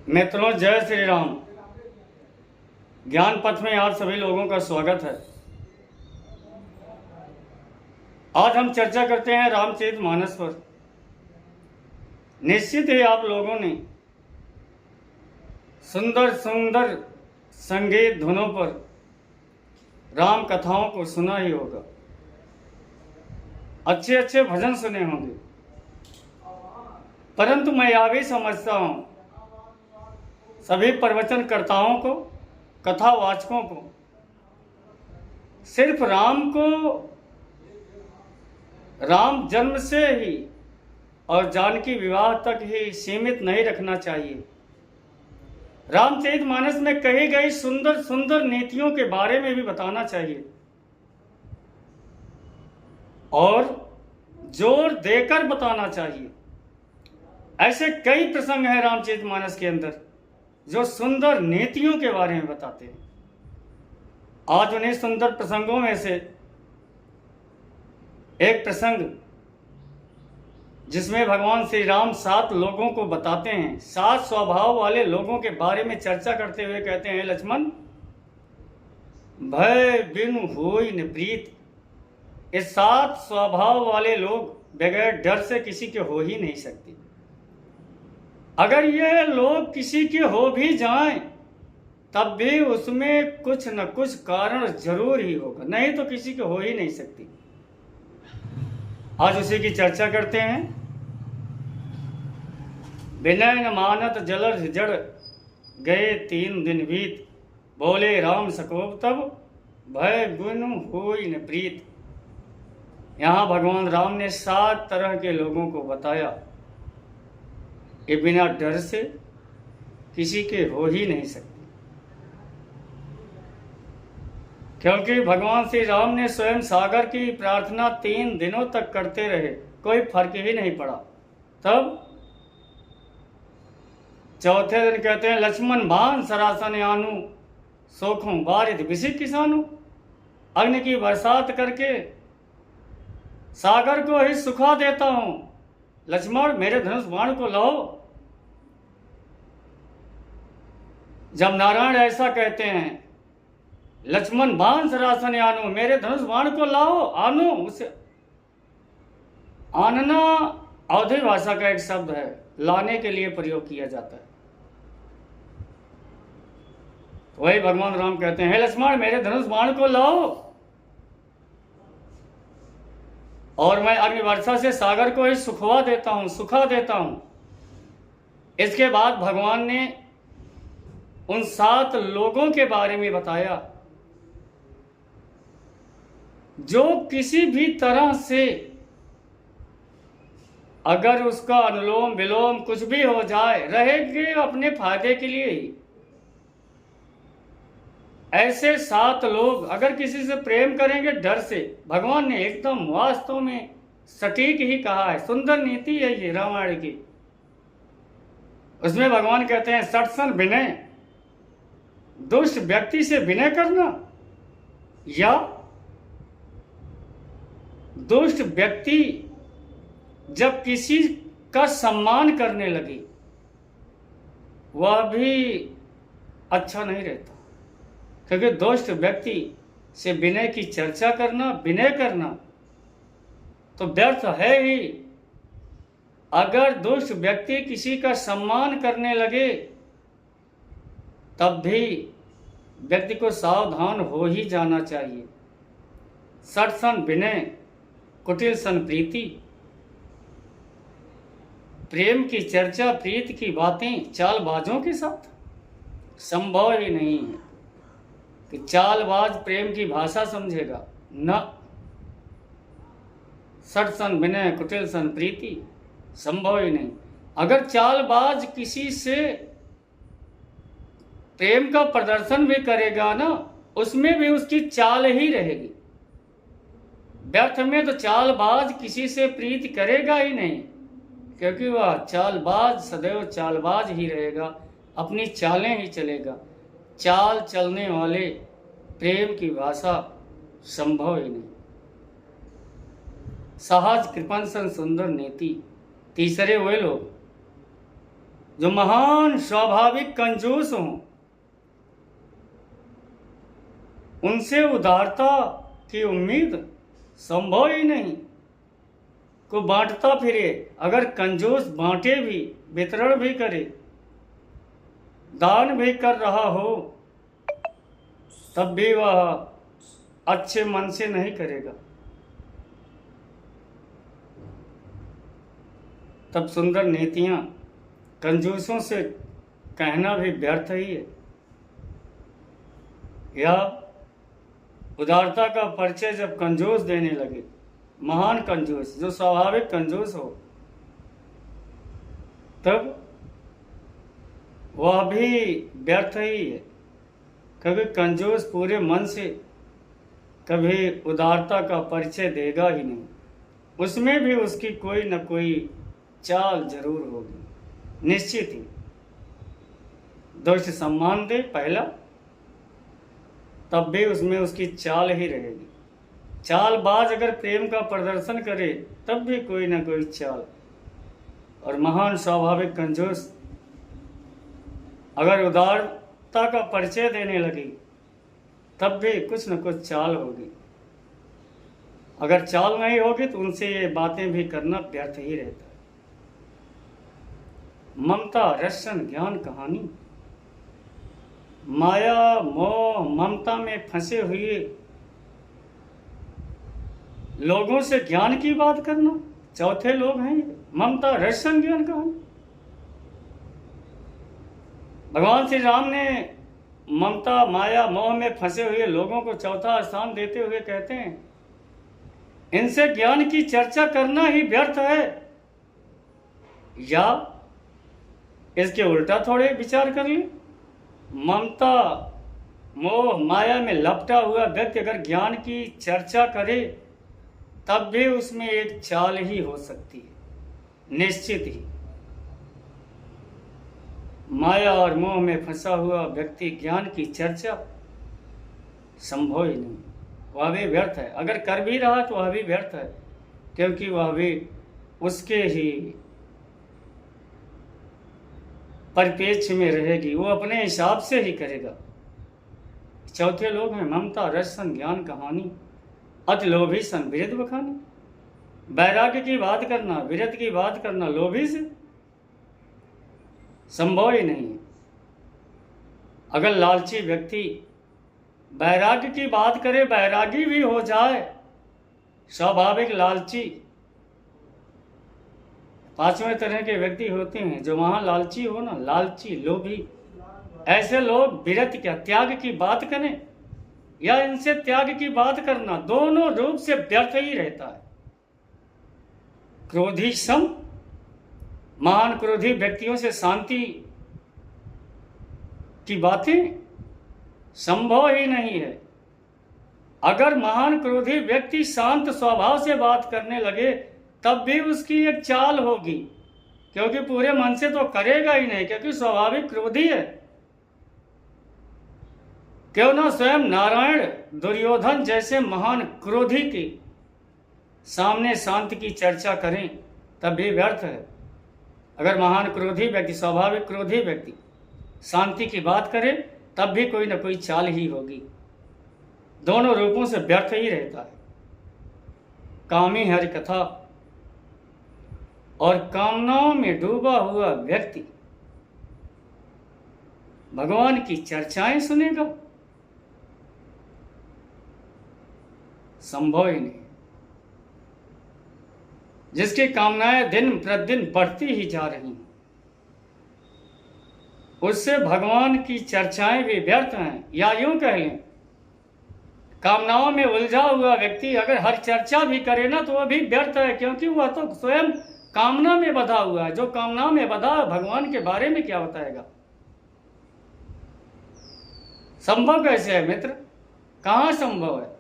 मित्रों, जय श्री राम। ज्ञान पथ में आप सभी लोगों का स्वागत है। आज हम चर्चा करते हैं रामचरितमानस पर। निश्चित ही आप लोगों ने सुंदर सुंदर संगीत धुनों पर राम कथाओं को सुना ही होगा, अच्छे अच्छे भजन सुने होंगे। परंतु मैं यह भी समझता हूँ, सभी प्रवचनकर्ताओं को, कथावाचकों को सिर्फ राम जन्म से ही और जानकी विवाह तक ही सीमित नहीं रखना चाहिए। रामचरितमानस में कही गई सुंदर सुंदर नीतियों के बारे में भी बताना चाहिए और जोर देकर बताना चाहिए। ऐसे कई प्रसंग हैं रामचरितमानस के अंदर जो सुंदर नीतियों के बारे में बताते हैं। आज उन्हीं सुंदर प्रसंगों में से एक प्रसंग जिसमें भगवान श्री राम 7 लोगों को बताते हैं, 7 स्वभाव वाले लोगों के बारे में चर्चा करते हुए कहते हैं, लक्ष्मण, भय बिनु होई न प्रीत। ये 7 स्वभाव वाले लोग बगैर डर से किसी के हो ही नहीं सकते। अगर ये लोग किसी के हो भी जाएं तब भी उसमें कुछ न कुछ कारण जरूर ही होगा, नहीं तो किसी के हो ही नहीं सकती। आज उसी की चर्चा करते हैं। विनय न मानत जलर जड़, गए 3 दिन बीत। बोले राम सकोप तब, भय बिनु होई न प्रीत। यहाँ भगवान राम ने 7 तरह के लोगों को बताया, ये बिना डर से किसी के हो ही नहीं सकते। क्योंकि भगवान श्री राम ने स्वयं सागर की प्रार्थना 3 दिनों तक करते रहे, कोई फर्क ही नहीं पड़ा। तब चौथे दिन कहते हैं, लक्ष्मण बाण सरासन आनू, सोखों बारिद विषिक किसानू। अग्नि की बरसात करके सागर को ही सुखा देता हूं, लक्ष्मण मेरे धनुष बाण को लाओ। जब नारायण ऐसा कहते हैं, लक्ष्मण बाण सरासन आनो, मेरे धनुष बाण को लाओ, आनो। उसे आनना अवधी भाषा का एक शब्द है, लाने के लिए प्रयोग किया जाता है। वही भगवान राम कहते हैं, हे लक्ष्मण मेरे धनुष बाण को लाओ और मैं अग्नि वर्षा से सागर को ही सुखवा देता हूं, सुखा देता हूं। इसके बाद भगवान ने उन 7 लोगों के बारे में बताया जो किसी भी तरह से अगर उसका अनुलोम विलोम कुछ भी हो जाए, रहेंगे अपने फायदे के लिए ही। ऐसे 7 लोग अगर किसी से प्रेम करेंगे डर से, भगवान ने एकदम वास्तव में सटीक ही कहा है, सुंदर नीति है ये रामायण की। उसमें भगवान कहते हैं, सत्सन विनय, दुष्ट व्यक्ति से विनय करना, या दुष्ट व्यक्ति जब किसी का सम्मान करने लगे वह भी अच्छा नहीं रहता। क्योंकि दुष्ट व्यक्ति से विनय की चर्चा करना, विनय करना तो व्यर्थ है ही। अगर दुष्ट व्यक्ति किसी का सम्मान करने लगे तब भी व्यक्ति को सावधान हो ही जाना चाहिए। सठ सन विनय, कुटिल सन प्रीति। प्रेम की चर्चा, प्रीति की बातें चालबाजों के साथ संभव ही नहीं है कि चालबाज प्रेम की भाषा समझेगा, न। सठ सन विनय, कुटिल सन प्रीति, संभव ही नहीं। अगर चालबाज किसी से प्रेम का प्रदर्शन भी करेगा ना, उसमें भी उसकी चाल ही रहेगी। व्यर्थ में तो चालबाज किसी से प्रीति करेगा ही नहीं, क्योंकि वह चालबाज सदैव चालबाज ही रहेगा, अपनी चालें ही चलेगा। चाल चलने वाले प्रेम की भाषा संभव ही नहीं। सहज कृपण सन सुंदर नीति। तीसरे वे लोग जो महान स्वाभाविक कंजूस हों, उनसे उदारता की उम्मीद संभव ही नहीं। को बांटता फिरे, अगर कंजूस बांटे भी, वितरण भी करे, दान भी कर रहा हो, तब भी वह अच्छे मन से नहीं करेगा। तब सुंदर नीतियां कंजूसों से कहना भी व्यर्थ ही है। या उदारता का परिचय जब कंजूस देने लगे, महान कंजूस, जो स्वाभाविक कंजूस हो, तब वह भी व्यर्थ ही है। क्योंकि कंजूस पूरे मन से कभी उदारता का परिचय देगा ही नहीं। उसमें भी उसकी कोई न कोई चाल जरूर होगी, निश्चित ही। दोस्त सम्मान दे पहला, तब भी उसमें उसकी चाल ही रहेगी। चालबाज अगर प्रेम का प्रदर्शन करे, तब भी कोई ना कोई चाल। और महान स्वाभाविक कंजूस अगर उदारता का परिचय देने लगी, तब भी कुछ न कुछ चाल होगी। अगर चाल नहीं होगी तो उनसे ये बातें भी करना व्यर्थ ही रहता है। ममता रसन ज्ञान कहानी। माया मोह ममता में फंसे हुए लोगों से ज्ञान की बात करना, चौथे लोग हैं ये। ममता रसन ज्ञान कहानी। भगवान श्री राम ने ममता माया मोह में फंसे हुए लोगों को चौथा स्थान देते हुए कहते हैं, इनसे ज्ञान की चर्चा करना ही व्यर्थ है। या इसके उल्टा थोड़े विचार कर लें। ममता मोह माया में लपटा हुआ व्यक्ति अगर ज्ञान की चर्चा करे, तब भी उसमें एक चाल ही हो सकती है, निश्चित ही। माया और मोह में फंसा हुआ व्यक्ति ज्ञान की चर्चा संभव ही नहीं, वह भी व्यर्थ है। अगर कर भी रहा तो वह भी व्यर्थ है, क्योंकि वह भी उसके ही परिप्रेक्ष्य में रहेगी, वो अपने हिसाब से ही करेगा। चौथे लोग हैं ममता रसन ज्ञान कहानी। अति लोभी सन विरत बखानी। वैराग्य की बात करना, विरत की बात करना लोभी से संभव ही नहीं है। अगर लालची व्यक्ति वैराग्य की बात करे, वैरागी भी हो जाए, स्वाभाविक लालची। पांचवें तरह के व्यक्ति होते हैं जो वहां लालची हो ना, लालची लोभी। ऐसे लोग विरत क्या त्याग की बात करें या इनसे त्याग की बात करना, दोनों रूप से व्यर्थ ही रहता है। क्रोधी सम, महान क्रोधी व्यक्तियों से शांति की बातें संभव ही नहीं है। अगर महान क्रोधी व्यक्ति शांत स्वभाव से बात करने लगे, तब भी उसकी एक चाल होगी, क्योंकि पूरे मन से तो करेगा ही नहीं, क्योंकि स्वाभाविक क्रोधी है। क्यों ना स्वयं नारायण दुर्योधन जैसे महान क्रोधी के सामने शांति की चर्चा करें, तब भी व्यर्थ है। अगर महान क्रोधी व्यक्ति, स्वाभाविक क्रोधी व्यक्ति शांति की बात करे, तब भी कोई ना कोई चाल ही होगी। दोनों रूपों से व्यर्थ ही रहता है। कामी हरि कथा और कामनाओं में डूबा हुआ व्यक्ति भगवान की चर्चाएं सुनेगा, संभव ही नहीं। जिसकी कामनाएं दिन प्रतिदिन बढ़ती ही जा रही हैं, उससे भगवान की चर्चाएं भी व्यर्थ हैं। या यूं कह लें, कामनाओं में उलझा हुआ व्यक्ति अगर हर चर्चा भी करे ना, तो वह भी व्यर्थ है, क्योंकि वह तो स्वयं कामना में बधा हुआ है। जो कामना में बधा, भगवान के बारे में क्या बताएगा? संभव कैसे है मित्र? कहां संभव है?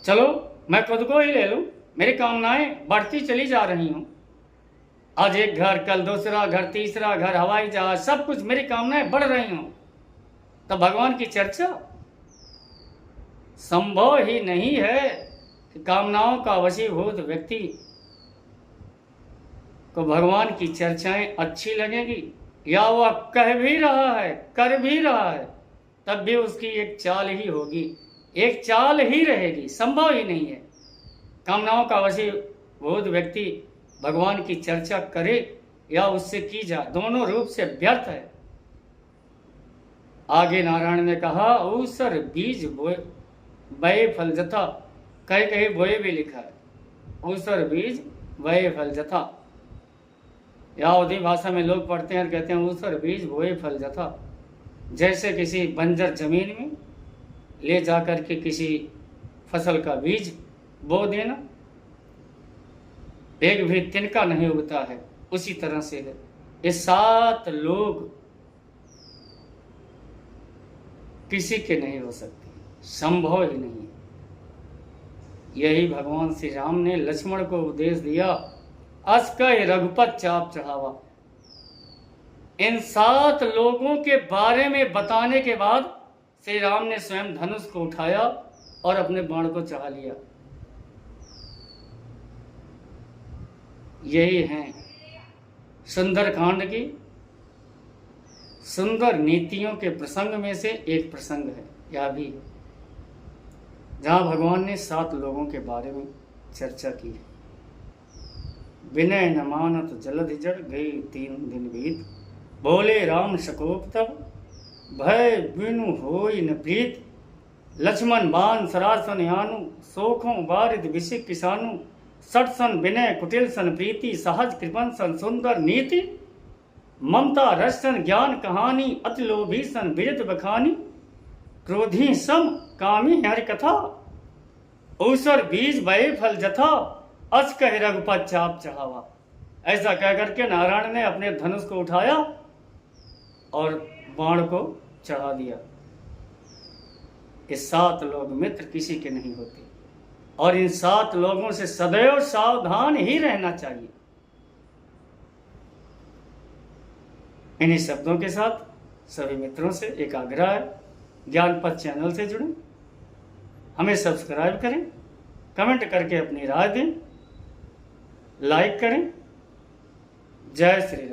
चलो मैं खुद को ही ले लूं, मेरी कामनाएं बढ़ती चली जा रही हूं। आज एक घर, कल दूसरा घर, तीसरा घर, हवाई जहाज, सब कुछ मेरी कामनाएं बढ़ रही हूं, तब भगवान की चर्चा संभव ही नहीं है कि कामनाओं का वशीभूत व्यक्ति को भगवान की चर्चाएं अच्छी लगेगी, या वह कह भी रहा है, कर भी रहा है, तब भी उसकी एक चाल ही होगी, एक चाल ही रहेगी, संभव ही नहीं है। कामनाओं का वशीभूत व्यक्ति भगवान की चर्चा करे या उससे की जाए, दोनों रूप से व्यर्थ है। आगे नारायण ने कहा, ऊसर बीज बोए फल जथा, कहीं कहीं बोए भी लिखा है, ऊसर बीज बोए फल जथा। यावधी भाषा में लोग पढ़ते हैं और कहते हैं ऊसर बीज बोए फल जथा, जैसे किसी बंजर जमीन में ले जाकर के किसी फसल का बीज बो देना, एक भी तिनका नहीं उगता है, उसी तरह से है। ये 7 लोग किसी के नहीं हो सकते, संभव ही नहीं। यही भगवान श्री राम ने लक्ष्मण को उपदेश दिया, अस्कय रघुपत चाप चढ़ावा। इन 7 लोगों के बारे में बताने के बाद श्री राम ने स्वयं धनुष को उठाया और अपने बाण को चढ़ा लिया। यही है सुंदरकांड की सुंदर नीतियों के प्रसंग में से एक प्रसंग है यह भी, जहां भगवान ने 7 लोगों के बारे में चर्चा की है। विनय न मानत जलधि जड़, गई 3 दिन बीत, बोले राम शकोप तब, भय बिनु होई न प्रीत, लक्ष्मण बान सरासन यानु, सोखों बारिद विषिक किसानु, सठ सन विनय कुटिल सन प्रीति, सहज कृपन सन सुंदर नीति, ममता रस सन ज्ञान कहानी, अति लोभी सन बिरत बखानी, क्रोधी सम कामी हरि कथा, ऊसर बीज बये फल जथा, अस कह रघुपत चाप चढ़ावा। ऐसा कह करके नारायण ने अपने धनुष को उठाया और बाण को चढ़ा दिया। ये 7 लोग मित्र किसी के नहीं होते और इन 7 लोगों से सदैव सावधान ही रहना चाहिए। इन्हीं शब्दों के साथ सभी मित्रों से एक आग्रह है, ज्ञानपथ चैनल से जुड़ें, हमें सब्सक्राइब करें, कमेंट करके अपनी राय दें, लाइक करें। जय श्री राम।